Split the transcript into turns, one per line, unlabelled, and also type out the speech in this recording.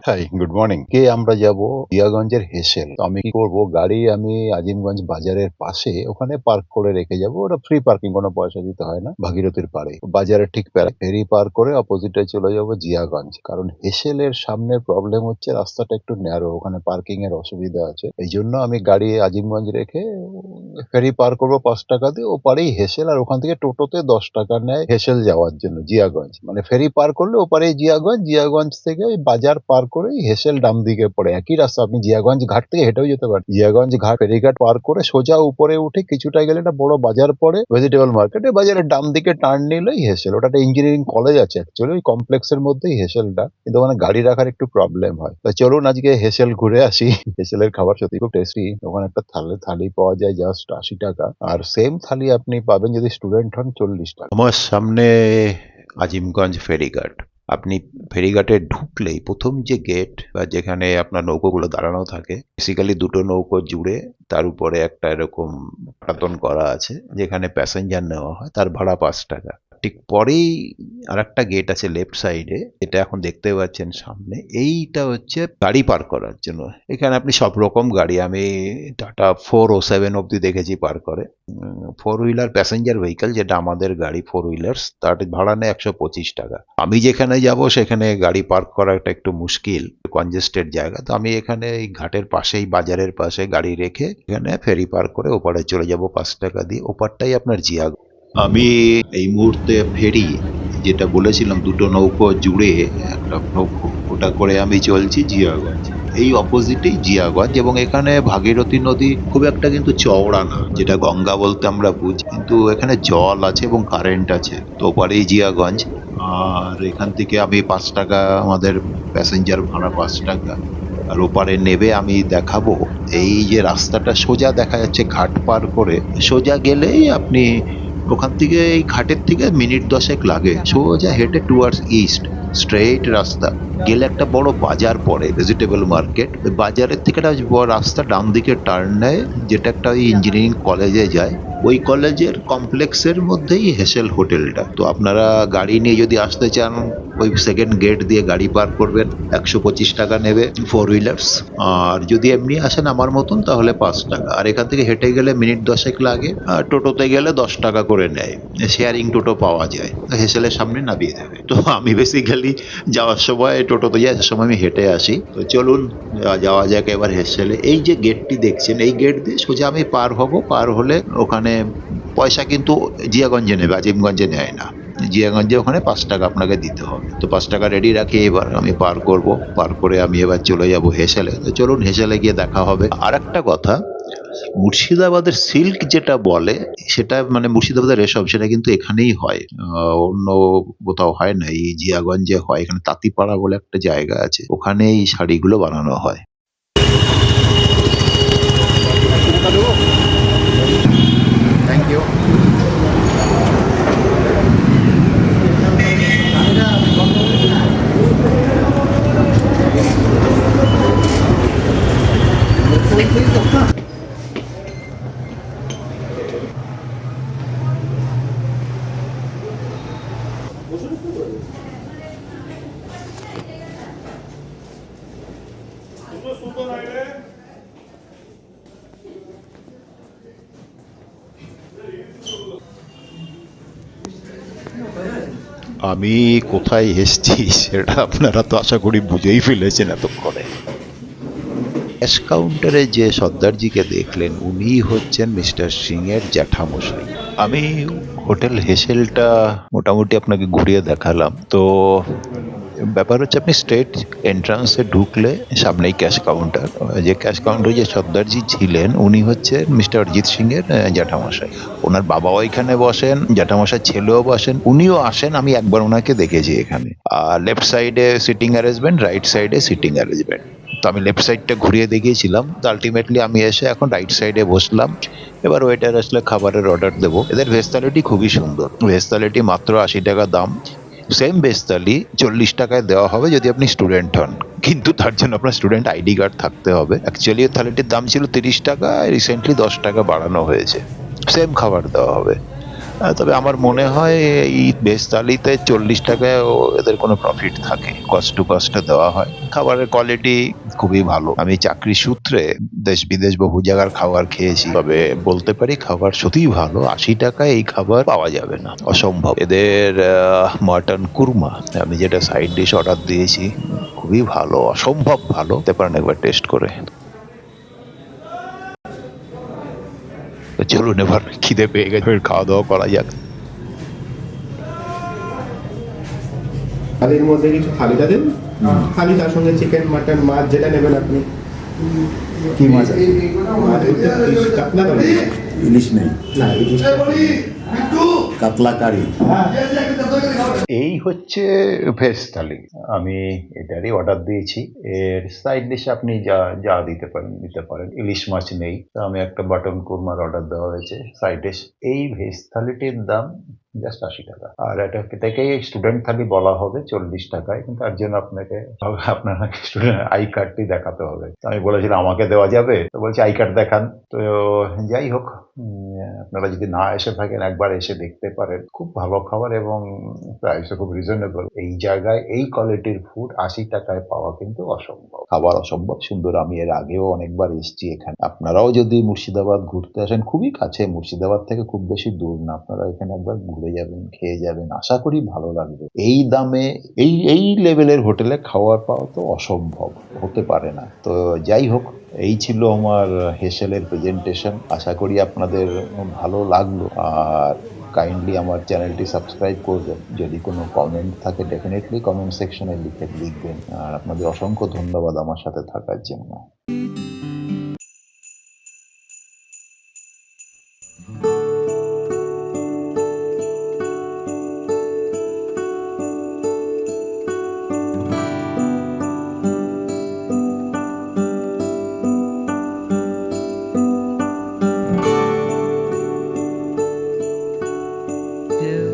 High, good morning. আমরা যাব জিয়াগঞ্জের হেসেল। তো আমি কি করব, গাড়ি আমি আজিমগঞ্জ বাজারের পাশে ওখানে পার্ক করে রেখে যাব। ওটা ফ্রি পার্কিং, কোনো পয়সা দিতে হয় না, ভাগীরথীর পাড়ে। বাজারের ঠিক ফেরি পার করে অপোজিটে চলে যাব জিয়াগঞ্জ। কারণ হেসেলের সামনে প্রবলেম হচ্ছে রাস্তাটা একটু ন্যারো, ওখানে পার্কিং এর অসুবিধা আছে। এই জন্য আমি গাড়ি আজিমগঞ্জ রেখে ফেরি পার করবো 5 টাকা দিয়ে, ওপারেই হেসেল। আর ওখান থেকে টোটোতে 10 টাকা নেয় হেসেল যাওয়ার জন্য জিয়াগঞ্জ। মানে ফেরি পার করলে ওপারেই জিয়াগঞ্জ, জিয়াগঞ্জ থেকে ওই বাজার পার করেই হেসেল ডান দিকে পড়ে। একই রাস্তা, আপনি জিয়াগঞ্জ ঘাট থেকে হেঁটেও যেতে পারেন। জিয়াগঞ্জ ঘাট ফেরিঘাট পার করে সোজা উপরে উঠে কিছুটা গেলে একটা বড় বাজার পড়ে, ভেজিটেবল মার্কেট। বাজারের ডান দিকে টার্ন নিলেই হেসেল। ওটা একটা ইঞ্জিনিয়ারিং কলেজ আছে অ্যাকচুয়ালি, ওই কমপ্লেক্সের মধ্যেই হেসেলটা, কিন্তু ওখানে গাড়ি রাখার একটু প্রবলেম হয়। তো চলুন আজকে হেসেল ঘুরে আসি। হেসেলের খাবার সত্যি খুব টেস্টি। ওখানে একটা থালি পাওয়া যায় জাস্ট 80 টাকা। আর সেম থালি আপনি পাবেন যদি স্টুডেন্ট হন 40 টাকা। আমার সামনে আজিমগঞ্জ ফেরিঘাট। আপনি ফেরিঘাটে ঢুকলেই প্রথম যে গেট বা যেখানে আপনার নৌকোগুলো দাঁড়ানো থাকে, বেসিক্যালি দুটো নৌকো জুড়ে তার উপরে একটা এরকম পাটাতন করা আছে যেখানে প্যাসেঞ্জার নেওয়া হয়, তার ভাড়া 5 টাকা। ঠিক পরেই আর একটা গেট আছে লেফট সাইডে, এটা এখন দেখতে পাচ্ছেন সামনে। এইটা হচ্ছে গাড়ি পার্ক করার জন্য। এখানে আপনি সব রকম গাড়ি, আমি টাটা 407 অব্দি দেখেছি পার্ক করে। 4 হুইলার প্যাসেঞ্জার ভেহিকল, যেটা আমাদের গাড়ি 4 হুইলার্স, তার ভাড়া নেয় 125 টাকা। আমি যেখানে যাব সেখানে গাড়ি পার্ক করাটা একটু মুশকিল, কনজেস্টেড জায়গা। তো আমি এখানে এই ঘাটের পাশেই, বাজারের পাশে গাড়ি রেখে এখানে ফেরি পার্ক করে ওপারে চলে যাব 5 টাকা দিয়ে। ওপারটাই আপনার জিয়া। আমি এই মুহূর্তে ফেরি, যেটা বলেছিলাম দুটো নৌকো জুড়ে একটা নৌকো, ওটা করে আমি চলছি জিয়াগঞ্জ। এই অপোজিটেই জিয়াগঞ্জ, এবং এখানে ভাগীরথী নদী খুব একটা কিন্তু চওড়া না, যেটা গঙ্গা বলতে আমরা বুঝি, কিন্তু এখানে জল আছে এবং কারেন্ট আছে। তো ওপারেই জিয়াগঞ্জ। আর এখান থেকে আমি 5 টাকা, আমাদের প্যাসেঞ্জার ভাড়া 5 টাকা। আর ওপারে নেবে আমি দেখাবো। এই যে রাস্তাটা সোজা দেখা যাচ্ছে ঘাট পার করে, সোজা গেলেই আপনি ওখান থেকে, এই ঘাটের থেকে মিনিট 10 লাগে, সোজা হেঁটে টুয়ার্ডস ইস্ট, স্ট্রেইট রাস্তা গেলে একটা বড় বাজার পড়ে, ভেজিটেবল মার্কেট। ওই বাজারের থেকে একটা বড় রাস্তা ডান দিকে টার্ন নেয়, যেটা একটা ওই ইঞ্জিনিয়ারিং কলেজে যায়। ওই কলেজের কমপ্লেক্সের মধ্যেই হেসেল হোটেলটা। তো আপনারা গাড়ি নিয়ে যদি আসতে চান, ওই সেকেন্ড গেট দিয়ে গাড়ি পার্ক করবেন, 125 টাকা নেবে 4 হুইলার্স। আর যদি এমনি আসেন আমার মতন, তাহলে 5 টাকা। আর এখান থেকে হেঁটে গেলে মিনিট 10 লাগে। আর টোটোতে গেলে 10 টাকা করে নেয়, শেয়ারিং টোটো পাওয়া যায়, হেসেলের সামনে নামিয়ে দেবে। তো আমি বেসিক্যালি যাওয়ার সময় টোটোতে যাই, আসার সময় আমি হেঁটে আসি। তো চলুন যাওয়া যাক এবার হেসেলে। এই যে গেটটি দেখছেন, এই গেট দিয়ে সোজা আমি পার হব। পার হলে ওখানে পয়সা কিন্তু জিয়াগঞ্জে নেবে, আজিমগঞ্জে নেয় না। জিয়াগঞ্জে ওখানে 5 টাকা আপনাকে দিতে হবে। তো 5 টাকা রেডি রাখি, এবার আমি পার করব। পার করে আমি এবার চলে যাব হেসেলে। তো চলুন হেসেলে গিয়ে দেখা হবে। আর একটা কথা, মুর্শিদাবাদের সিল্ক যেটা বলে, সেটা মানে মুর্শিদাবাদের রেশম, সেটা কিন্তু এখানেই হয়, অন্য কোথাও হয় না। এই জিয়াগঞ্জে হয়। এখানে তাঁতিপাড়া বলে একটা জায়গা আছে, ওখানে এই শাড়িগুলো বানানো হয়। Thank you. আমি কোথায় এসেছি সেটা আপনারা তো আশা করি বুঝেই ফেলেছেন এতক্ষণে। ক্যাশ কাউন্টারে যে সর্দারজিকে দেখলেন, উনি হচ্ছেন মিস্টার সিং এর জ্যাঠামশাই। আমি হোটেল হেসেলটা মোটামুটি আপনাকে ঘুরিয়ে দেখালাম। তো ব্যাপার হচ্ছে, আপনি স্ট্রেট এন্ট্রান্সে ঢুকলে সামনেই ক্যাশ কাউন্টার। যে ক্যাশ কাউন্টারে যে সর্দারজি ছিলেন, উনি হচ্ছেন মিস্টার অরিজিৎ সিং এর জ্যাঠামশাই। ওনার বাবাও এখানে বসেন, জ্যাঠামশাই ছেলেও বসেন, উনিও আসেন। আমি একবার ওনাকে দেখেছি এখানে। আর লেফট সাইডে সিটিং অ্যারেঞ্জমেন্ট, রাইট সাইডে সিটিং অ্যারেঞ্জমেন্ট। তো আমি লেফট সাইডটা ঘুরিয়ে দেখিয়েছিলাম। তো আলটিমেটলি আমি এসে এখন রাইট সাইডে বসলাম। এবার ওয়েটার আসলে খাবারের অর্ডার দেবো। এদের ভেজ থালিটি খুবই সুন্দর। ভেজ থালিটি মাত্র 80 টাকা দাম। সেম ভেজ থালি 40 টাকায় দেওয়া হবে যদি আপনি স্টুডেন্ট হন, কিন্তু তার জন্য আপনার স্টুডেন্ট আইডি কার্ড থাকতে হবে। অ্যাকচুয়ালি থালিটির দাম ছিল 30 টাকা, রিসেন্টলি 10 টাকা বাড়ানো হয়েছে। সেম খাবার দেওয়া হবে। তবে আমার মনে হয় এই ভেজ থালিতে 40 টাকায় এদের কোনো প্রফিট থাকে, কস্ট টু কস্টে দেওয়া হয়। খাবারের কোয়ালিটি খুবই ভালো। আমি চাকরি সূত্রে দেশ বিদেশ বহু জায়গার খাবার খেয়েছি, তবে বলতে পারি খাবার সত্যিই ভালো। 80 টাকায় এই খাবার পাওয়া যাবে না, অসম্ভব। এদের মাটন কুরমা, আমি যেটা সাইড ডিশ অর্ডার দিয়েছি, খুবই ভালো, অসম্ভব ভালো। হতে পারেন একবার টেস্ট করে। তো চলুন, এবার খিদে পেয়ে গেছে, খাওয়া দাওয়া করা যাক।
থালির মধ্যে কিছু থালিটা দিন, থালি তার সঙ্গে চিকেন মাটন মাছ যেটা নেবেন আপনি।
কি মাছ আছে?
মাছ বলতে fish, কাতলা কারি।
ইলিশ নেই,
না ইলিশ
কাতলা কারি।
এই হচ্ছে ভেজ থালি, আমি এটারই অর্ডার দিয়েছি। এর সাইড ডিশে আপনি যা যা দিতে পারেন। ইলিশ মাছ নেই, তো আমি একটা বাটন কুরমার অর্ডার দেওয়া হয়েছে সাইড ডিশ। এই ভেজ থালিটির দাম জাস্ট 80 টাকা, আর এটাকে স্টুডেন্ট থালি বলা হবে 40 টাকায়, কিন্তু তার জন্য আপনার স্টুডেন্ট আই কার্ডটি দেখাতে হবে। তো আমি বলেছিলাম আমাকে দেওয়া যাবে, তো বলছে আই কার্ড দেখান। তো যাই হোক, আপনারা যদি না এসে থাকেন একবার এসে দেখতে পারেন। খুব ভালো খাবার এবং প্রাইসও খুব রিজনেবল। এই জায়গায় এই কোয়ালিটির ফুড 80 টাকায় পাওয়া কিন্তু অসম্ভব। খাবার অসম্ভব সুন্দর। আমি এর আগেও অনেকবার এসেছি এখানে। আপনারাও যদি মুর্শিদাবাদ ঘুরতে আসেন, খুবই কাছে, মুর্শিদাবাদ থেকে খুব বেশি দূর না, আপনারা এখানে একবার ঘুরে যাবেন, খেয়ে যাবেন, আশা করি ভালো লাগবে। এই দামে এই লেভেলের হোটেলে খাবার পাওয়া তো অসম্ভব, হতে পারে না। তো যাই হোক, এই ছিল আমার হেসেলের প্রেজেন্টেশন। আশা করি আপনাদের ভালো লাগলো, আর কাইন্ডলি আমার চ্যানেলটি সাবস্ক্রাইব করবেন। যদি কোনো কমেন্ট থাকে ডেফিনেটলি কমেন্ট সেকশনে লিখবেন। আর আপনাদের অসংখ্য ধন্যবাদ আমার সাথে থাকার জন্য।